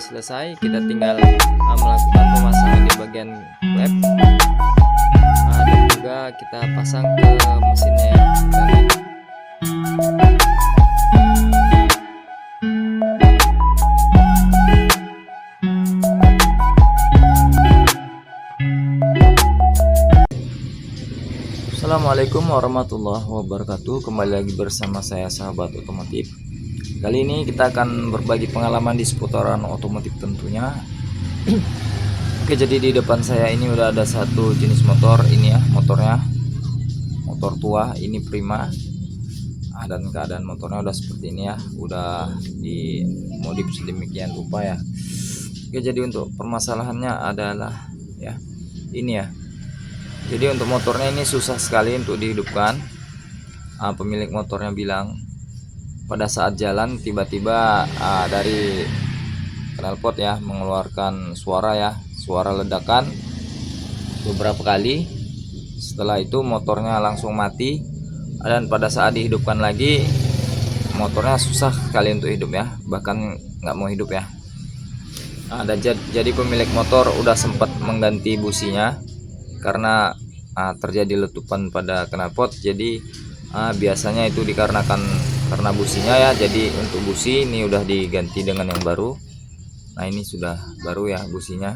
selesai, kita tinggal melakukan pemasangan di bagian klep, dan juga kita pasang ke mesinnya ya. Assalamualaikum warahmatullahi wabarakatuh. Kembali lagi bersama saya sahabat otomotif. Kali ini kita akan berbagi pengalaman di seputaran otomotif tentunya. Oke, jadi di depan saya ini udah ada satu jenis motor ini ya, motornya motor tua, ini Prima. Dan keadaan motornya udah seperti ini ya, udah dimodif sedemikian rupa ya. Oke, jadi untuk permasalahannya adalah ya ini ya. Jadi untuk motornya ini susah sekali untuk dihidupkan. Pemilik motornya bilang pada saat jalan tiba-tiba dari knalpot ya mengeluarkan suara ya, suara ledakan beberapa kali. Setelah itu motornya langsung mati, dan pada saat dihidupkan lagi motornya susah sekali untuk hidup ya, bahkan nggak mau hidup ya. Jadi pemilik motor udah sempat mengganti businya karena terjadi letupan pada knalpot. Jadi biasanya itu dikarenakan karena businya ya. Jadi untuk busi ini udah diganti dengan yang baru. Nah, ini sudah baru ya businya.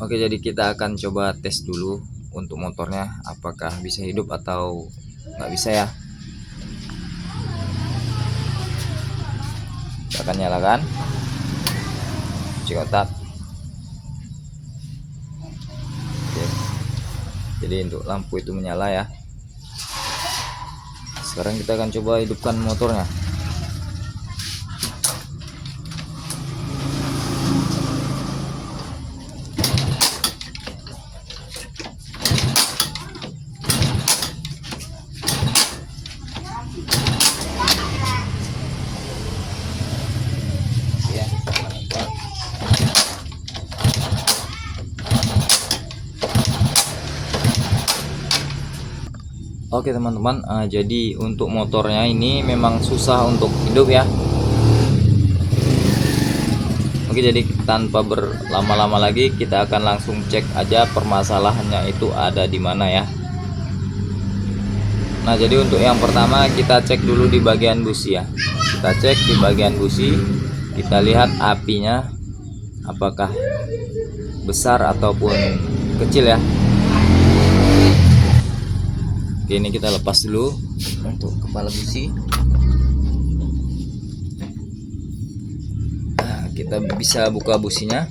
Oke, jadi kita akan coba tes dulu untuk motornya apakah bisa hidup atau nggak bisa ya. Kita akan nyalakan kunci kontak. Oke. Jadi untuk lampu itu menyala ya. Sekarang kita akan coba hidupkan motornya. Oke teman-teman, jadi untuk motornya ini memang susah untuk hidup ya. Oke, jadi tanpa berlama-lama lagi kita akan langsung cek aja permasalahannya itu ada di mana ya. Nah, jadi untuk yang pertama kita cek dulu di bagian busi ya. Kita cek di bagian busi, kita lihat apinya apakah besar ataupun kecil ya. Oke, ini kita lepas dulu untuk kepala busi. Nah, kita bisa buka businya.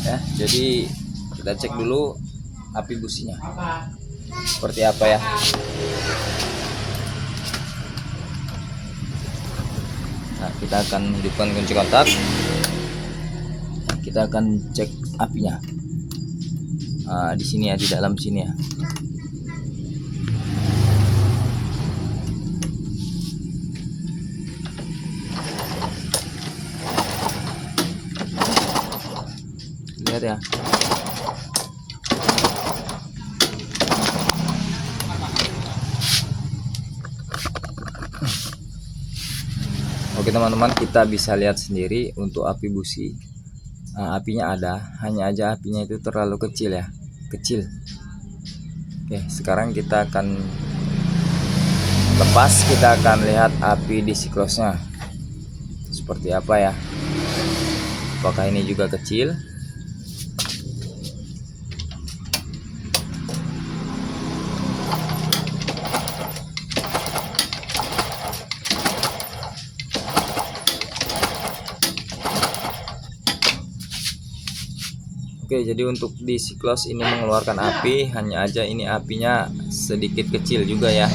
Ya, jadi kita cek dulu api businya seperti apa ya. Nah, kita akan hidupkan kunci kontak. Kita akan cek apinya. Di sini ya, di dalam sini ya. Lihat ya. Oke teman-teman, kita bisa lihat sendiri untuk api busi. Apinya ada, hanya aja apinya itu terlalu kecil ya, kecil. Oke, sekarang kita akan lepas, kita akan lihat api di siklosnya seperti apa ya. Apakah ini juga kecil? Oke, jadi untuk di siklos ini mengeluarkan api, hanya aja ini apinya sedikit kecil juga ya.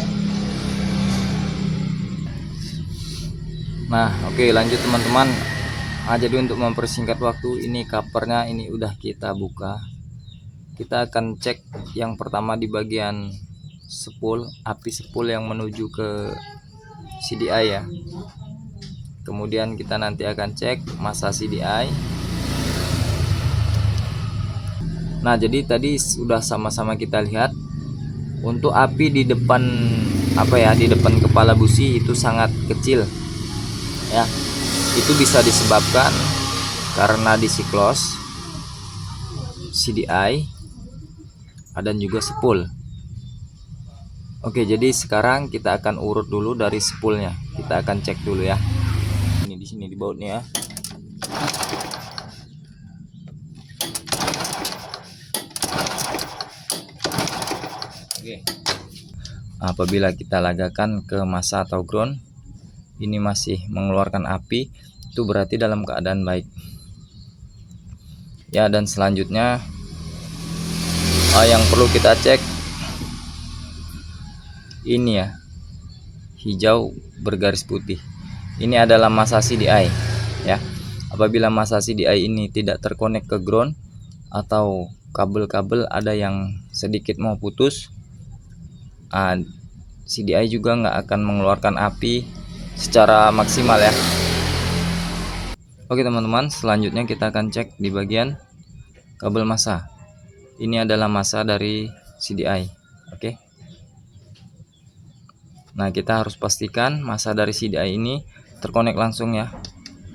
Nah, oke, lanjut teman-teman. Jadi untuk mempersingkat waktu, ini covernya ini udah kita buka. Kita akan cek yang pertama di bagian spool, api spool yang menuju ke CDI ya. Kemudian kita nanti akan cek masa CDI. Nah, jadi tadi sudah sama-sama kita lihat untuk api di depan di depan kepala busi itu sangat kecil ya. Itu bisa disebabkan karena di siklos, CDI, dan juga spool. Oke, jadi sekarang kita akan urut dulu dari spoolnya. Kita akan cek dulu ya. Ini di sini di bautnya ya. Oke. Apabila kita lagakan ke masa atau ground, ini masih mengeluarkan api, itu berarti dalam keadaan baik. Ya, dan selanjutnya yang perlu kita cek ini ya, hijau bergaris putih. Ini adalah masa CDI ya. Apabila masa CDI ini tidak terkonek ke ground atau kabel-kabel ada yang sedikit mau putus, CDI juga nggak akan mengeluarkan api secara maksimal ya. Oke teman-teman, selanjutnya kita akan cek di bagian kabel masa. Ini adalah masa dari CDI. Oke. Nah, kita harus pastikan masa dari CDI ini terkonek langsung ya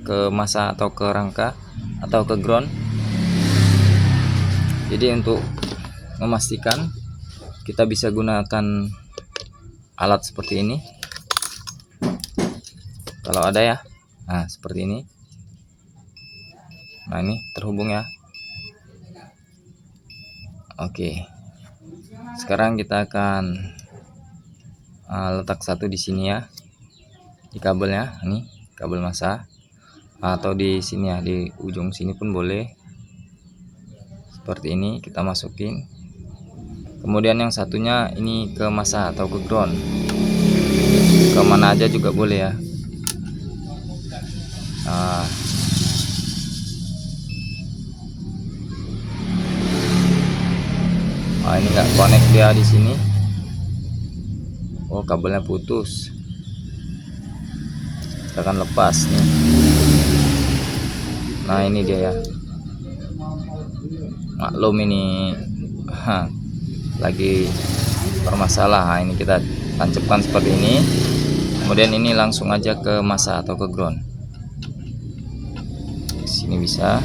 ke masa atau ke rangka atau ke ground. Jadi untuk memastikan, kita bisa gunakan alat seperti ini kalau ada ya. Nah, seperti ini. Nah, ini terhubung ya. Oke. Sekarang kita akan letak satu di sini ya, di kabelnya. Ini kabel masa, atau di sini ya, di ujung sini pun boleh. Seperti ini kita masukin. Kemudian yang satunya ini ke masa atau ke ground, kemana aja juga boleh ya. Ini nggak connect dia di sini. Oh, kabelnya putus. Kita akan lepas nih. Nah, ini dia ya. Maklum ini lagi bermasalah. Nah, ini kita tancapkan seperti ini. Kemudian ini langsung aja ke masa atau ke ground. Sini bisa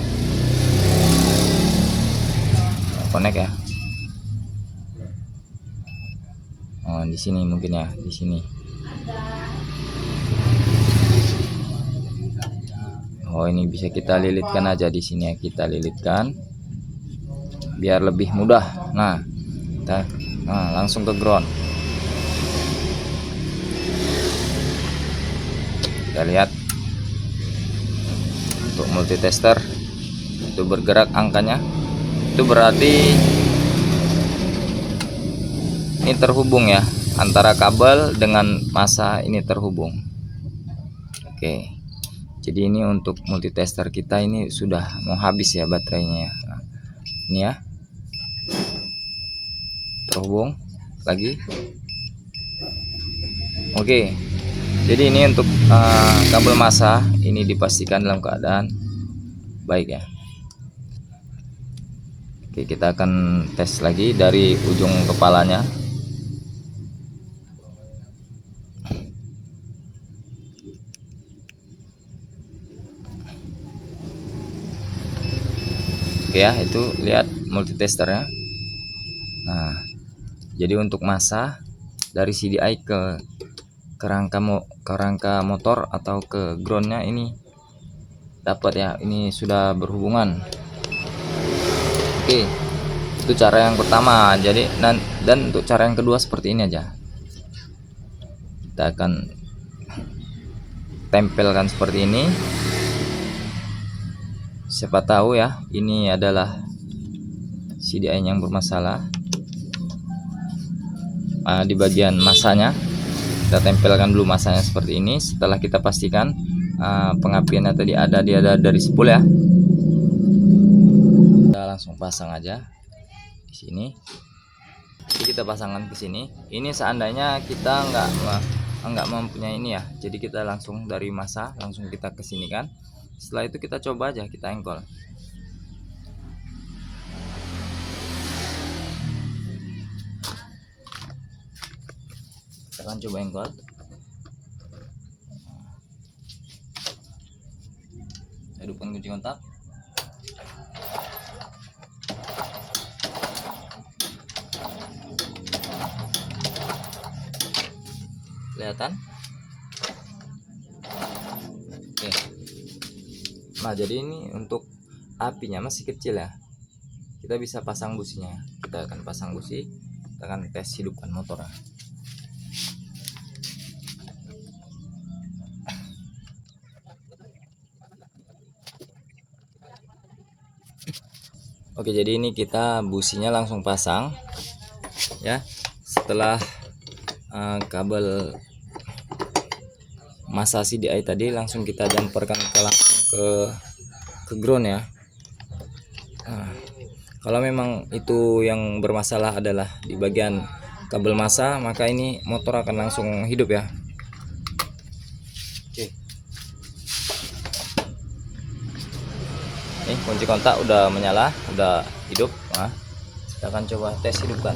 connect ya. Oh, di sini mungkin ya, di sini. Oh, ini bisa kita lilitkan aja di sini ya, kita lilitkan biar lebih mudah. Nah, kita langsung ke ground. Kita lihat untuk multitester itu bergerak angkanya, itu berarti ini terhubung ya, antara kabel dengan masa ini terhubung. Oke, jadi ini untuk multitester kita ini sudah mau habis ya baterainya ya. Nah, ini ya, terhubung lagi. Oke, jadi ini untuk kabel masa ini dipastikan dalam keadaan baik ya. Oke, kita akan tes lagi dari ujung kepalanya. Oke ya, itu lihat multitesternya. Nah, jadi untuk masa dari CDI ke rangka motor atau ke groundnya ini dapat ya, ini sudah berhubungan. Oke, itu cara yang pertama. Jadi dan untuk cara yang kedua seperti ini aja. Kita akan tempelkan seperti ini. Siapa tahu ya, ini adalah CDI yang bermasalah. Di bagian masanya kita tempelkan dulu masanya seperti ini. Setelah kita pastikan pengapiannya tadi ada dari spool ya, kita langsung pasang aja di sini. Jadi kita pasangkan ke sini. Ini seandainya kita nggak mempunyai ini ya, jadi kita langsung dari masa langsung kita ke sini kan. Setelah itu kita coba aja, kita engkol. Kita akan coba yang kuat. Hidupkan kunci kontak. Kelihatan? Oke. Nah, jadi ini untuk apinya masih kecil ya. Kita bisa pasang businya. Kita akan pasang busi. Kita akan tes hidupkan motornya. Oke, jadi ini kita businya langsung pasang ya. Setelah kabel masa CDI tadi langsung kita jumperkan langsung ke ground ya. Kalau memang itu yang bermasalah adalah di bagian kabel masa, maka ini motor akan langsung hidup ya. Oke. Nih kunci kontak udah menyala, udah hidup. Nah, kita akan coba tes hidupkan.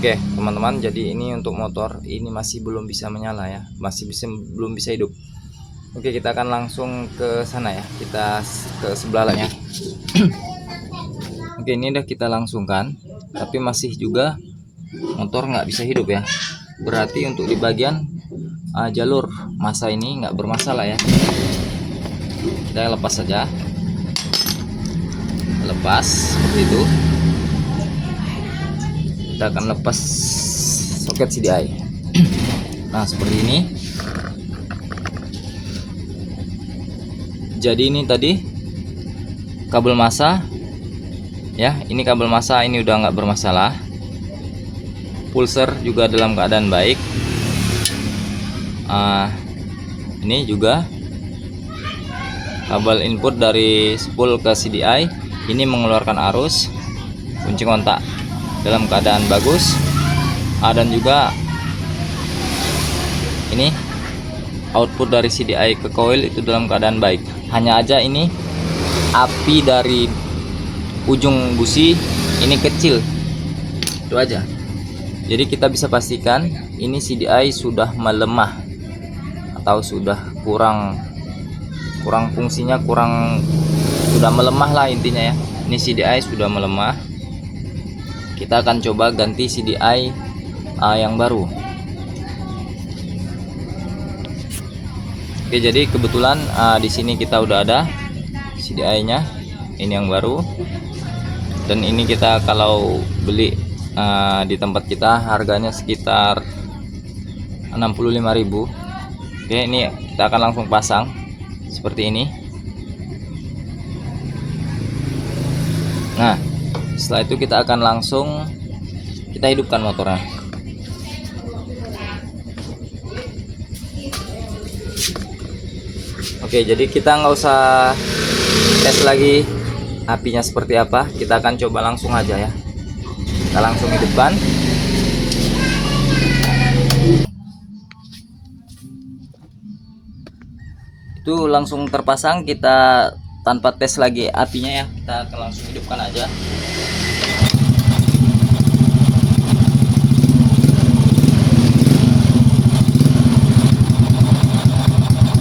Oke teman-teman, jadi ini untuk motor ini masih belum bisa menyala ya, belum bisa hidup. Oke, kita akan langsung ke sana ya, kita ke sebelah lainnya. Oke, ini udah kita langsungkan, tapi masih juga motor nggak bisa hidup ya. Berarti untuk di bagian jalur masa ini nggak bermasalah ya. Kita lepas saja, lepas seperti itu. Kita akan lepas soket CDI. Nah, seperti ini. Jadi ini tadi kabel masa ya, ini kabel masa ini udah nggak bermasalah. Pulser juga dalam keadaan baik. Ini juga kabel input dari spool ke CDI ini mengeluarkan arus. Kunci kontak dalam keadaan bagus. Dan juga ini output dari CDI ke coil itu dalam keadaan baik. Hanya aja ini api dari ujung busi ini kecil, itu aja. Jadi kita bisa pastikan ini CDI sudah melemah atau sudah kurang fungsinya, sudah melemah lah intinya ya. Ini CDI sudah melemah. Kita akan coba ganti CDI yang baru. Oke, jadi kebetulan di sini kita udah ada CDI-nya, ini yang baru. Dan ini kita kalau beli di tempat kita harganya sekitar 65.000. Oke, ini kita akan langsung pasang seperti ini. Nah, setelah itu kita akan langsung kita hidupkan motornya. Oke, jadi kita nggak usah tes lagi apinya seperti apa, kita akan coba langsung aja ya. Kita langsung hidupkan. Itu langsung terpasang, kita tanpa tes lagi apinya ya, kita akan langsung hidupkan aja.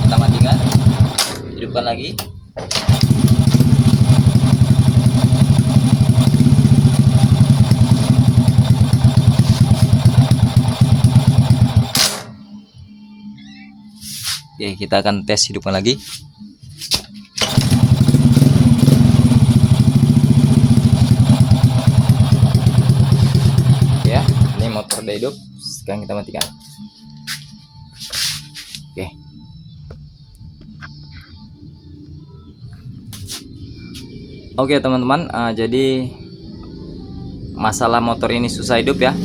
Kita matikan, hidupkan lagi. Oke, kita akan tes hidupkan lagi. Ya, ini motor udah hidup. Sekarang kita matikan. Oke. Oke teman-teman, jadi masalah motor ini susah hidup ya.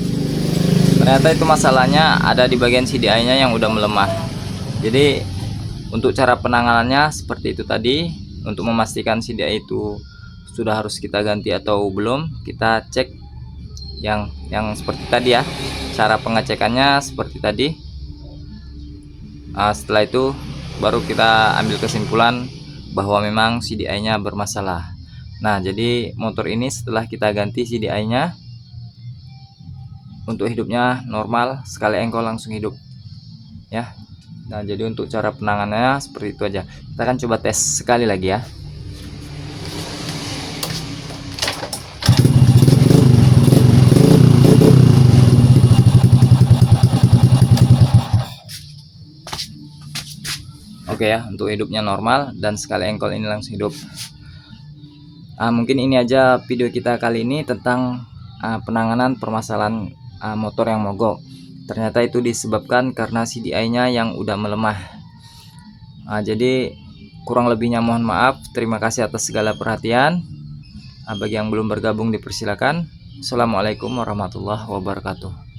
Ternyata itu masalahnya ada di bagian CDI-nya yang udah melemah. Jadi untuk cara penanganannya seperti itu tadi. Untuk memastikan CDI itu sudah harus kita ganti atau belum, kita cek yang seperti tadi ya. Cara pengecekannya seperti tadi. Setelah itu baru kita ambil kesimpulan bahwa memang CDI-nya bermasalah. Nah, jadi motor ini setelah kita ganti CDI-nya, untuk hidupnya normal, sekali engkol langsung hidup ya. Nah, jadi untuk cara penanganannya seperti itu aja. Kita akan coba tes sekali lagi ya. Oke ya, untuk hidupnya normal dan sekali engkol ini langsung hidup. Mungkin ini aja video kita kali ini tentang penanganan permasalahan motor yang mogok. Ternyata itu disebabkan karena CDI-nya yang udah melemah. Jadi kurang lebihnya mohon maaf. Terima kasih atas segala perhatian. Bagi yang belum bergabung dipersilakan. Assalamualaikum warahmatullahi wabarakatuh.